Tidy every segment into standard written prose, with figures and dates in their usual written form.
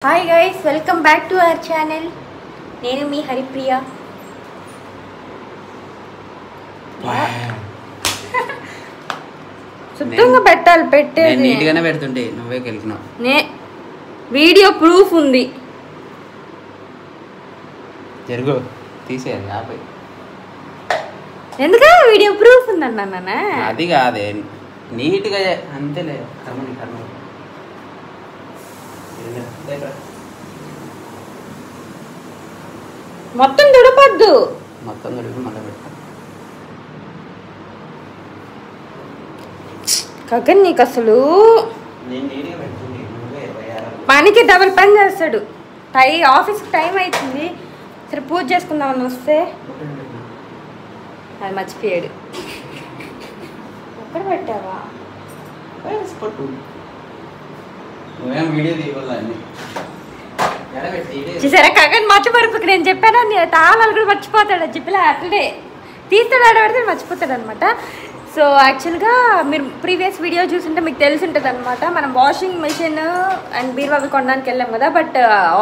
Hi guys, welcome back to our channel. నేను మీ హరిప్రియ. శుద్ధంగా పెట్టాలి, పెట్టేది నీట్గానే పెడుతుంటే నువ్వే గెలికినావు. వీడియో ప్రూఫ్ ఉంది. జరుగు తీసేయాలి ఆపై. ఎందుక వీడియో ప్రూఫ్ ఉందన్నా? అది కాదే, నీట్గా అంతేలే. కర్మని కర్మ మొత్తం తుడపద్దు, మొత్తం తుడిపి మళ్ళీ పెడతా. కగన్ నీకు అసలు నేను నీట్గా పెడుతుంది, నువ్వే పనికి డబుల్ పని చేస్తాడు. ఆఫీస్కి టైం అవుతుంది, సరే పూజ చేసుకుందామని వస్తే అది మర్చిపోయాడు. ఎక్కడ పెట్టావా? నువ్వేం వీడియో తీయాలి. చూసారా, కగన్ మర్చిపోరు. నేను చెప్పాను, తాళాలు కూడా మర్చిపోతాడు. చెప్పలే అట్లనే తీస్తాడు, ఆడబడితే మర్చిపోతాడు అనమాట. సో యాక్చువల్గా మీరు ప్రీవియస్ వీడియో చూస్తుంటే మీకు తెలిసి ఉంటుంది అనమాట. మనం వాషింగ్ మెషిన్ అండ్ బీరువావి కొనడానికి వెళ్ళాం కదా, బట్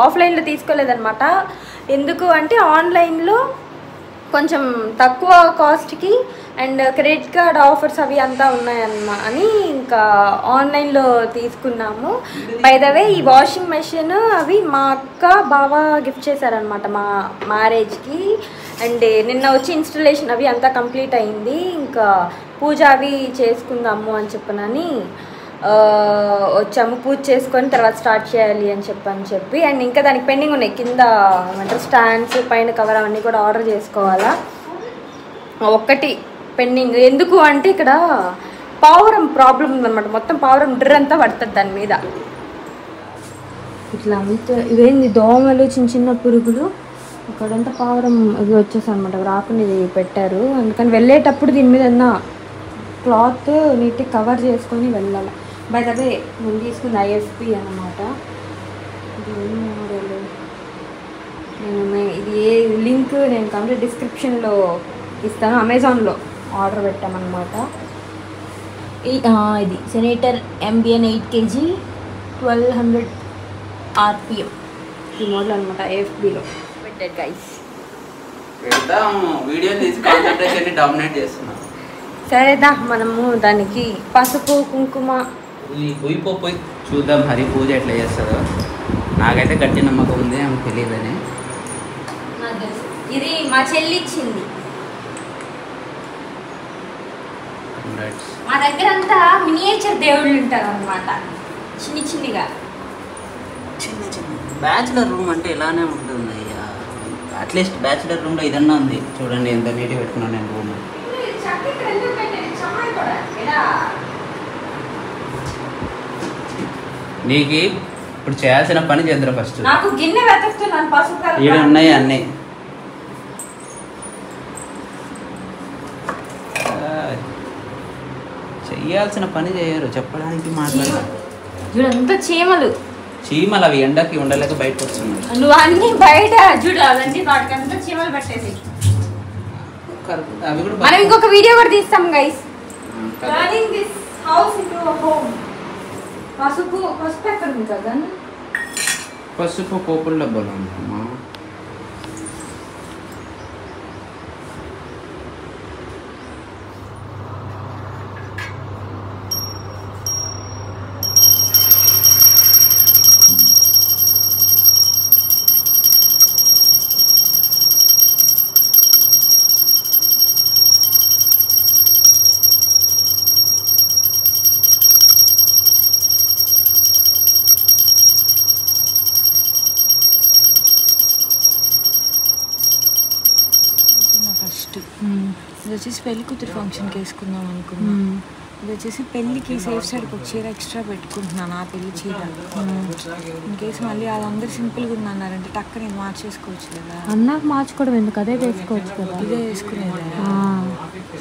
ఆఫ్లైన్లో తీసుకోలేదన్నమాట. ఎందుకు అంటే ఆన్లైన్లో కొంచెం తక్కువ కాస్ట్కి అండ్ క్రెడిట్ కార్డ్ ఆఫర్స్ అవి అంతా ఉన్నాయన్నమా అని ఇంకా ఆన్లైన్లో తీసుకున్నాము. బై ద వే ఈ వాషింగ్ మెషిన్ అవి మా అక్క బావ గిఫ్ట్ చేశారనమాట మా మ్యారేజ్కి. అండ్ నిన్న వచ్చి ఇన్స్టలేషన్ అవి అంతా కంప్లీట్ అయింది. ఇంకా పూజ అవి చేసుకుందాము అని చెప్పనని వచ్చాము. పూజ చేసుకొని తర్వాత స్టార్ట్ చేయాలి అని చెప్పి అండ్ ఇంకా దానికి పెండింగ్ ఉన్నాయి. కింద ఏమంటారు స్టాండ్స్, పైన కవర్ అవన్నీ కూడా ఆర్డర్ చేసుకోవాలా. ఒక్కటి పెండింగ్. ఎందుకు అంటే ఇక్కడ పావురం ప్రాబ్లం ఉందన్నమాట. మొత్తం పావురం డ్రర్ అంతా పడుతుంది దాని మీద. ఇట్లా అంతా ఇదేంది, దోమలు, చిన్న చిన్న పురుగులు, ఇక్కడంతా పావురం ఇది వచ్చేసి అనమాట. రాకుండా ఇది పెట్టారు, అందుకని వెళ్ళేటప్పుడు దీని మీద ఉన్న క్లాత్ నీట్గా కవర్ చేసుకొని వెళ్ళాలి. బై ద వే నేను తీసుకుంది ఐఎఫ్పి అనమాట. ఇది ఏ లింక్ నేను కంప్లీట్ డిస్క్రిప్షన్లో ఇస్తాను. అమెజాన్లో ఆర్డర్ పెట్టామన్నమాట. ఇది సెనేటర్ MBN 8 kg 1200 RPM ఈ మోడల్ అనమాట. ఐఎఫ్బిలో పెట్టాడు గైస్. వీడియో తీసి కాన్సంట్రేషన్ డామినేట్ చేస్తున్నాం. సరేదా, మనము దానికి పసుపు కుంకుమ పోయి చూద్దాం. హరి పూజ ఎట్లా చేస్తుందో. నాకైతే గట్టి నమ్మకం ఉంది, ఆమెకు తెలియదని. ఇది మా చెల్లి ఇచ్చింది. మా దగ్గర అంతా మినియేచర్ దేవుళ్ళు ఉంటారు అనమాట, చిన్నగా. బ్యాచులర్ రూమ్ అంటే ఇలానే ఉంటుంది అయ్యా. అట్లీస్ట్ బ్యాచులర్ రూమ్లో ఇదన్నా ఉంది. చూడండి ఎంత నీట్గా పెట్టుకున్నాను నేను రూమ్. నీకు ఇప్పుడు చేయాల్సిన పని చేద్దరు. ఫస్ట్ నాకు గిన్నె వెతుకుతున్నాను, పసుపు ఈడ ఉన్నాయి అన్నీ. చెయ్యాల్సిన పని చేయరు, చెప్పడానికి మాట్లాడారు. చూడంతా చీమలు అవి ఎండకి ఉండలేక బయటకు వస్తున్నాయి. నువ్వు అన్ని బయట చూడు, అదంతా వాటికంతా చీమలు పట్టేసి. అవి కూడా మనం ఇంకొక వీడియో కూడా తీస్తాం guys. Turning this house into a home. పసుపు ఎక్కడ ఉంది కదా? పసుపు పోపుల డబ్బాలు అనుకున్నా. ఫస్ట్ ఇది వచ్చేసి పెళ్లి కూతురు ఫంక్షన్కి వేసుకుందాం అనుకున్నా. ఇది వచ్చేసి పెళ్ళికి సేఫ్ సైడ్కి ఒక చీర ఎక్స్ట్రా పెట్టుకుంటున్నాను, ఆ పెళ్లి చీర. ఇన్ కేసు మళ్ళీ వాళ్ళందరూ సింపుల్గా ఉందన్నారంటే టక్కన ఇది మార్చేసుకోవచ్చు కదా. అన్నాక మార్చుకోవడం ఎందుకు, అదే వేసుకోవచ్చు కదా. ఇదే వేసుకునేది.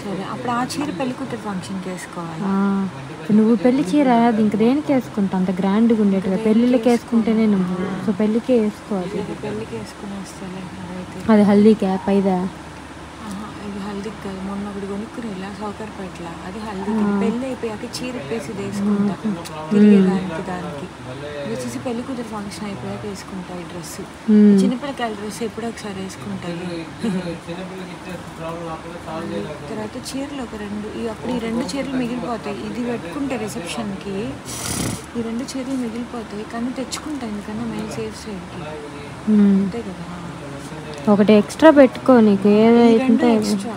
సరే, అప్పుడు ఆ చీర పెళ్లి కూతురు ఫంక్షన్కి వేసుకోవాలి. నువ్వు పెళ్లి చీర అది ఇంక దేనికి వేసుకుంటావు? అంత గ్రాండ్గా ఉండేట్టుగా పెళ్ళిళ్ళకి వేసుకుంటేనే నువ్వు. సో పెళ్ళికే వేసుకోవాలి. పెళ్ళికి వేసుకుని వస్తాలే. అది హల్దీకే పైదా? ఇది హల్దీ హల్దీకి కాదు, మొన్న ఒకటి కొనుక్కుని ఇలా సౌకర్యపట్ల, అది హల్దీకి. పెళ్ళి అయిపోయాక చీర ఇప్పేసి ఇది వేసుకుంటా తిరిగేదానికి దానికి. ఇది వచ్చేసి పెళ్లి కూతురు ఫంక్షన్ అయిపోయాక వేసుకుంటా ఈ డ్రెస్. చిన్నపిల్లకాయల డ్రెస్ ఎప్పుడో ఒకసారి వేసుకుంటాయి. తర్వాత చీరలు ఒక 2, అప్పుడు ఈ 2 చీరలు మిగిలిపోతాయి. ఇది పెట్టుకుంటే రిసెప్షన్కి ఈ 2 చీరలు మిగిలిపోతాయి, కానీ తెచ్చుకుంటాయి ఎందుకన్నా మెయిన్ సేఫ్ సైడ్కి. అంతే కదా, ఒకటి ఎక్స్ట్రా పెట్టుకో, నీకు ఏదైతే ఎక్స్ట్రా.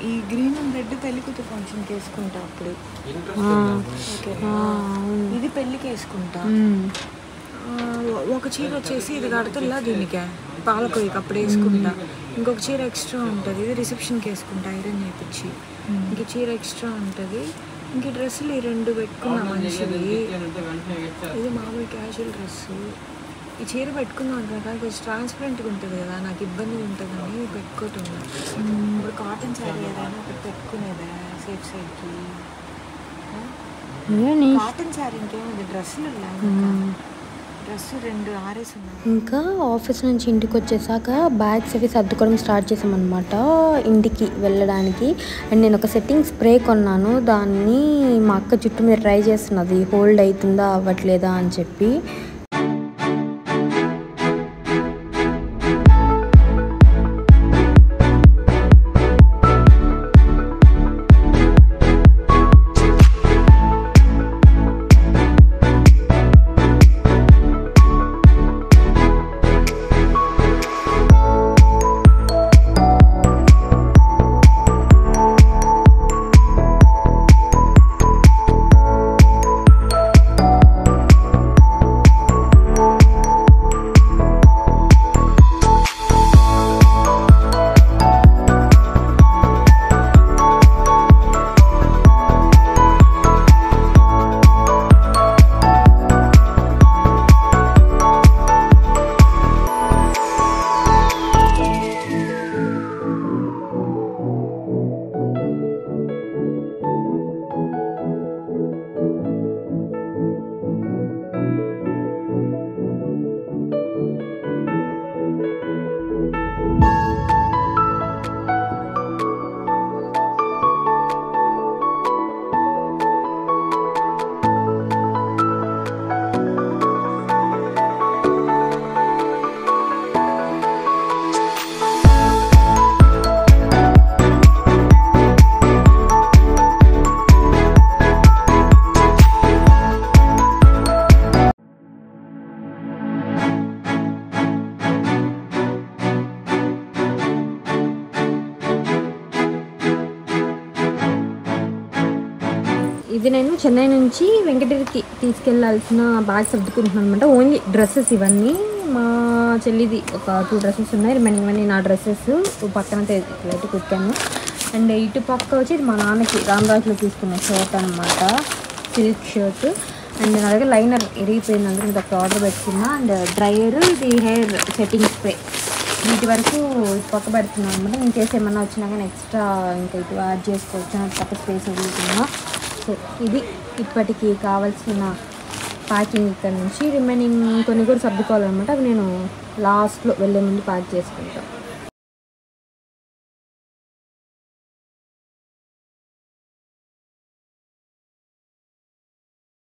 ఈ గ్రీన్ అండ్ రెడ్ పెళ్లి కూతురు ఫంక్షన్కి వేసుకుంటా అప్పుడు. ఓకే, ఇది పెళ్ళికి వేసుకుంటా. ఒక చీర వచ్చేసి ఇది కడతల్లా దీనికి పాలకొయ్యకి అప్పుడు వేసుకుంటా. ఇంకొక చీర ఎక్స్ట్రా ఉంటుంది, ఇది రిసెప్షన్కి వేసుకుంటా ఐరన్ చేయించి. ఇంక చీర ఎక్స్ట్రా ఉంటుంది. ఇంక డ్రెస్సులు ఈ 2 పెట్టుకున్నా మంచివి. ఇది మామూలు క్యాజువల్ డ్రెస్సు. ఈ చీర పెట్టుకున్నాం కదా కొంచెం ట్రాన్స్పరెంట్గా ఉంటుంది కదా, నాకు ఇబ్బందిగా ఉంటుందని పెట్టుకోవటం. ఇప్పుడు కాటన్ శారీ ఏదైనా ఒకటి పెట్టుకునేదా సేఫ్ సైడ్కి. కాటన్ శారీ ఇంకేముంది, డ్రెస్సులు డ్రెస్సు 2 ఆరేసి ఉన్నాయి. ఇంకా ఆఫీస్ నుంచి ఇంటికి వచ్చేసాక బ్యాగ్స్ అవి సర్దుకోవడం స్టార్ట్ చేసామన్నమాట ఇంటికి వెళ్ళడానికి. అండ్ నేను ఒక సెట్టింగ్ స్ప్రే కొన్నాను, దాన్ని మా అక్క చుట్టూ మీద ట్రై చేస్తున్నది హోల్డ్ అవుతుందా అవ్వట్లేదా అని చెప్పి. ఇది నేను చెన్నై నుంచి వెంకటగిరికి తీసుకెళ్లాల్సిన బ్యాగ్స్ సర్దుకుంటున్నాను అనమాట. ఓన్లీ డ్రెస్సెస్ ఇవన్నీ. మా చెల్లిది ఒక 2 డ్రెస్సెస్ ఉన్నాయి, రిమైనింగ్ ఇవన్నీ నా డ్రెస్సెస్. పక్కన లైట్ కుట్టాను. అండ్ ఇటు పక్క వచ్చి ఇది మా నాన్నకి రామరాజులో తీసుకున్న షర్ట్ అనమాట, సిల్క్ షర్ట్. అండ్ నా దగ్గర లైనర్ ఇరిగిపోయింది, అందులో ఇది ఒక ఆర్డర్ పెట్టుకున్నా. అండ్ డ్రైయర్, ఇది హెయిర్ సెట్టింగ్ స్ప్రే, వీటి వరకు పక్క పెడుతున్నాను అనమాట. ఇన్ కేసు ఏమన్నా వచ్చినా కానీ ఎక్స్ట్రా ఇంకా ఇటు యాడ్ చేసుకోవచ్చు అని పక్క స్పేస్ వదులుతున్నా. సో ఇది ఇప్పటికి కావాల్సిన ప్యాకింగ్ ఇక్కడ నుంచి. రిమైనింగ్ కొన్ని కూడా సర్దుకోవాలన్నమాట, అవి నేను లాస్ట్లో వెళ్ళే ముందు ప్యాక్ చేసుకుంటాను.